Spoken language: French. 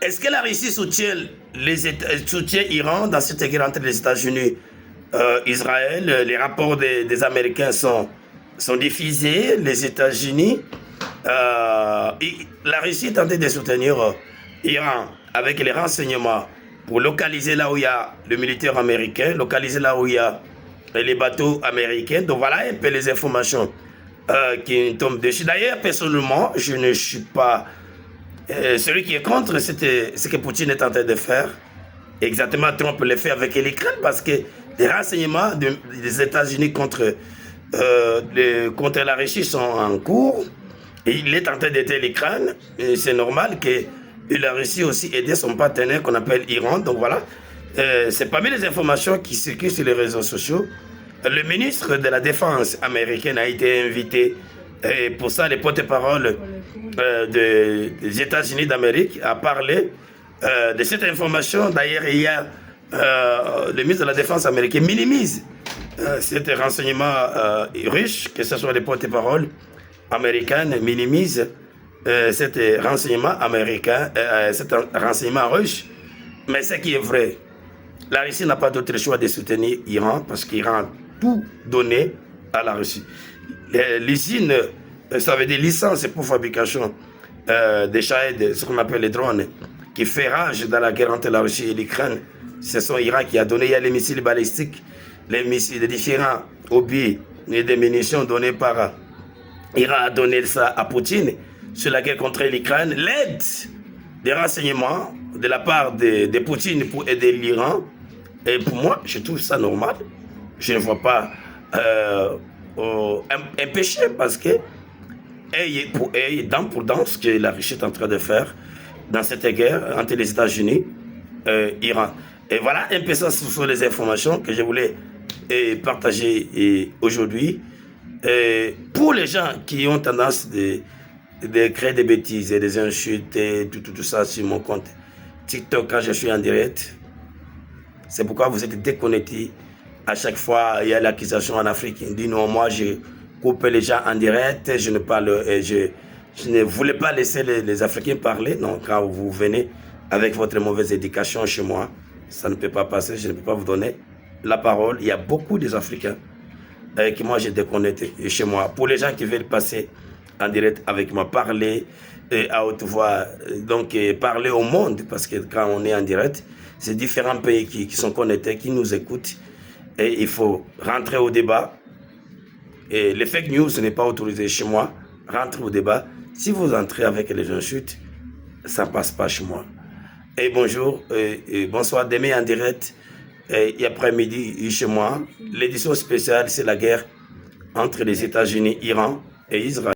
est-ce que la Russie soutient l'Iran dans cette guerre entre les États-Unis et Israël? Les rapports des Américains sont diffusés. Les États-Unis, la Russie tentait de soutenir l'Iran avec les renseignements pour localiser là où il y a le militaire américain, localiser là où il y a les bateaux américains. Donc voilà un peu les informations qui tombent dessus. D'ailleurs, personnellement, je ne suis pas celui qui est contre ce que Poutine est en train de faire. Exactement, Trump le fait avec l'Ukraine parce que les renseignements des États-Unis contre la Russie sont en cours. Et il est en train d'aider l'Ukraine. C'est normal que la Russie aussi aide son partenaire qu'on appelle Iran. Donc voilà, c'est parmi les informations qui circulent sur les réseaux sociaux. Le ministre de la Défense américaine a été invité. Et pour ça, le porte-parole des États-Unis d'Amérique a parlé de cette information. D'ailleurs, il y a le ministre de la Défense américain minimise cet renseignement russe, que ce soit les porte-paroles américains minimisent cet renseignement américain, cet renseignement russe. Mais ce qui est vrai, la Russie n'a pas d'autre choix de soutenir l'Iran parce qu'Iran a tout donné à la Russie. L'usine, ça veut dire licence pour fabrication des Shahed, ce qu'on appelle les drones, qui fait rage dans la guerre entre la Russie et l'Ukraine. Ce sont l'Iran qui a donné. Il y a les missiles balistiques, les différents obus et des munitions donnés par l'Iran a donné ça à Poutine sur la guerre contre l'Ukraine. L'aide des renseignements de la part de Poutine pour aider l'Iran. Et pour moi, je trouve ça normal. Je ne vois pas un péché parce que dans ce que la Russie est en train de faire dans cette guerre entre les États-Unis et l'Iran. Et voilà un peu ça, ce sont les informations que je voulais partager aujourd'hui. Pour les gens qui ont tendance de créer des bêtises et des insultes et tout ça sur mon compte TikTok quand je suis en direct, c'est pourquoi vous êtes déconnectés. À chaque fois, il y a l'accusation en Afrique. Il dit non, moi je coupe les gens en direct, je ne voulais pas laisser les Africains parler. Non, quand vous venez avec votre mauvaise éducation chez moi, ça ne peut pas passer, je ne peux pas vous donner la parole. Il y a beaucoup des Africains que moi j'ai déconnecté chez moi. Pour les gens qui veulent passer en direct avec moi, parler à haute voix, donc parler au monde, parce que quand on est en direct, c'est différents pays qui sont connectés, qui nous écoutent, et il faut rentrer au débat. Et les fake news n'est pas autorisé chez moi. Rentrez au débat. Si vous entrez avec les insultes, ça ne passe pas chez moi. Et bonjour, et bonsoir, demain en direct, et après-midi chez moi. L'édition spéciale, c'est la guerre entre les États-Unis, Iran et Israël.